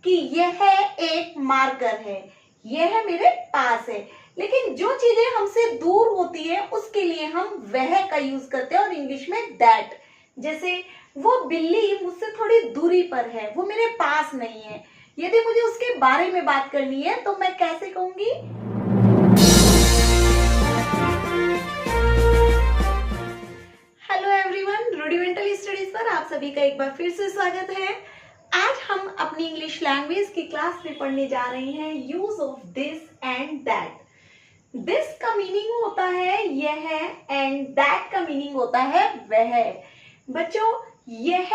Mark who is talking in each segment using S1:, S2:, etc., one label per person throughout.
S1: कि यह एक मार्कर है, यह मेरे पास है। लेकिन जो चीजें हमसे दूर होती है उसके लिए हम वह का यूज करते हैं और इंग्लिश में दैट। जैसे वो बिल्ली मुझसे थोड़ी दूरी पर है, वो मेरे पास नहीं है। यदि मुझे उसके बारे में बात करनी है तो मैं कैसे कहूंगी? हेलो एवरीवन, रूडिमेंटल स्टडीज पर आप सभी का एक बार फिर से स्वागत है। आज हम अपनी इंग्लिश लैंग्वेज की क्लास में पढ़ने जा रहे हैं use of this and that. This का मीनिंग होता है यह एंड दैट का मीनिंग होता है वह। बच्चों, यह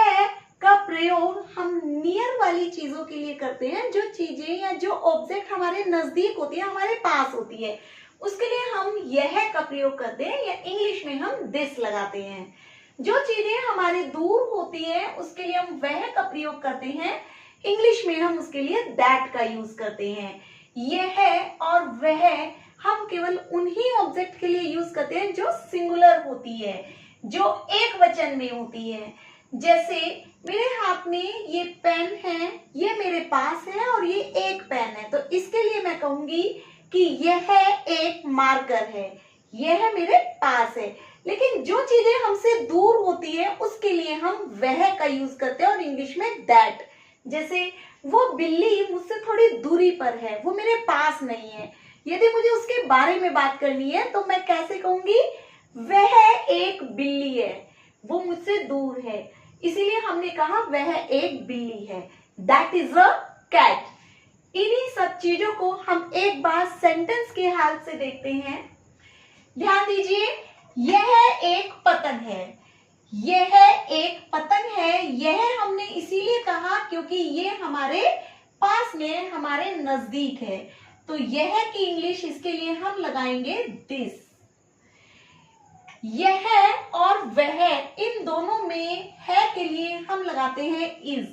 S1: का प्रयोग हम नियर वाली चीजों के लिए करते हैं, जो चीजें या जो ऑब्जेक्ट हमारे नजदीक होती है, हमारे पास होती है, उसके लिए हम यह का प्रयोग करते हैं या इंग्लिश में हम दिस लगाते हैं। जो चीजें हमारे दूर होती है उसके लिए हम वह का प्रयोग करते हैं, इंग्लिश में हम उसके लिए दैट का यूज करते हैं। यह और वह हम केवल उन्हीं ऑब्जेक्ट के लिए यूज करते हैं जो सिंगुलर होती है, जो एक वचन में होती है। जैसे मेरे हाथ में ये पेन है, ये मेरे पास है और ये एक पेन है, तो इसके लिए मैं कहूंगी कि यह एक मार्कर है, यह मेरे पास है। लेकिन जो चीजें हमसे दूर होती है उसके लिए हम वह का यूज करते हैं और इंग्लिश में दैट। जैसे वो बिल्ली मुझसे थोड़ी दूरी पर है, वो मेरे पास नहीं है। यदि मुझे उसके बारे में बात करनी है तो मैं कैसे कहूंगी? वह एक बिल्ली है, वो मुझसे दूर है, इसीलिए हमने कहा वह एक बिल्ली है। That is a cat. इन्हीं सब चीजों को हम एक बार सेंटेंस के हाल से देखते हैं। ध्यान दीजिए, यह एक पतंग है, यह एक पतंग है। यह हमने इसीलिए कहा क्योंकि ये हमारे पास में, हमारे नजदीक है। तो यह की इंग्लिश इसके लिए हम लगाएंगे दिस। यह और वह इन दोनों में है के लिए हम लगाते हैं is.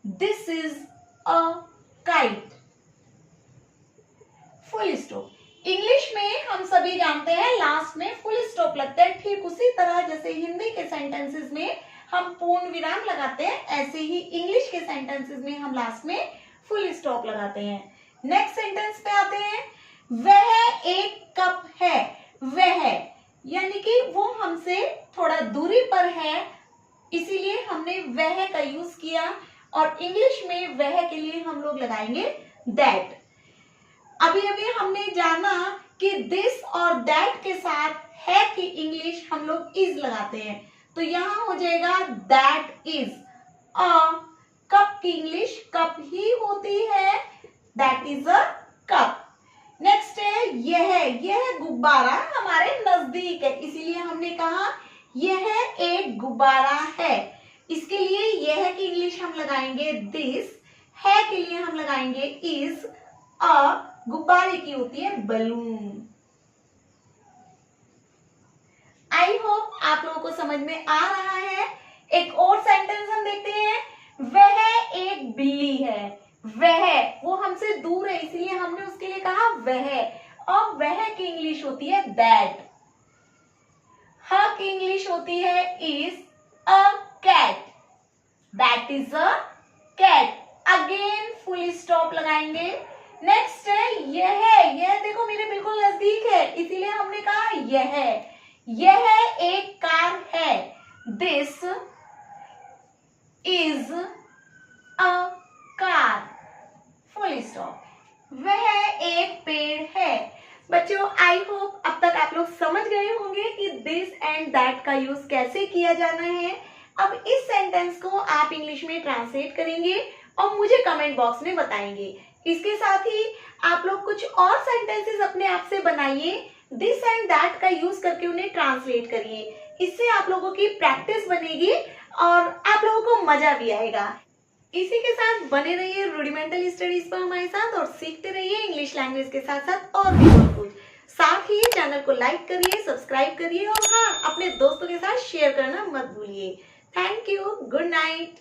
S1: This is a kite. Full stop. English में हम सभी जानते हैं लास्ट में फुल स्टॉप लगता है। ठीक उसी तरह जैसे हिंदी के सेंटेंसेस में हम पूर्ण विराम लगाते हैं, ऐसे ही इंग्लिश के सेंटेंसेस में हम लास्ट में फुल स्टॉप लगाते हैं। नेक्स्ट सेंटेंस पे आते हैं। वह एक कप है, वह यानी कि वो हमसे थोड़ा दूरी पर है, इसीलिए हमने वह का यूज किया और इंग्लिश में वह के लिए हम लोग लगाएंगे दैट। अभी अभी हमने जाना कि दिस और दैट के साथ है की इंग्लिश हम लोग इज लगाते हैं, तो यहां हो जाएगा दैट इज अ कप की इंग्लिश कप ही होती है, that is a cup. Next है यह गुब्बारा हमारे नजदीक है, इसीलिए हमने कहा यह एक गुब्बारा है। इसके लिए यह की इंग्लिश हम लगाएंगे दिस, है के लिए हम लगाएंगे इज, अ गुब्बारे की होती है बलून। आई होप आप लोगों को समझ में आ रहा है। एक और सेंटेंस हम देखते हैं। वह एक बिल्ली है, वह वो हमसे दूर है, इसलिए हमने उसके लिए कहा वह, और वह की इंग्लिश होती है दैट। हर की इंग्लिश होती है is a cat, that is a cat. Again full stop लगाएंगे। नेक्स्ट है यह देखो मेरे बिल्कुल नजदीक है, इसीलिए हमने कहा यह एक कार है, this is a car. Full stop. वह एक पेड़ है। बच्चों, आई होप अब तक आप लोग समझ गए होंगे कि दिस एंड दैट का यूज कैसे किया जाना है। अब इस सेंटेंस को आप इंग्लिश में ट्रांसलेट करेंगे और मुझे कमेंट बॉक्स में बताएंगे। इसके साथ ही आप लोग कुछ और सेंटेंसेस अपने आप से बनाइए, दिस एंड दैट का यूज करके उन्हें ट्रांसलेट करिए। इससे आप लोगों की प्रैक्टिस बनेगी और आप लोगों को मजा भी आएगा। इसी के साथ बने रहिए रूडिमेंटल स्टडीज पर हमारे साथ और सीखते रहिए इंग्लिश लैंग्वेज के साथ साथ और भी बहुत कुछ। साथ ही चैनल को लाइक करिए, सब्सक्राइब करिए और हाँ, अपने दोस्तों के साथ शेयर करना मत भूलिए। Thank you. Good night.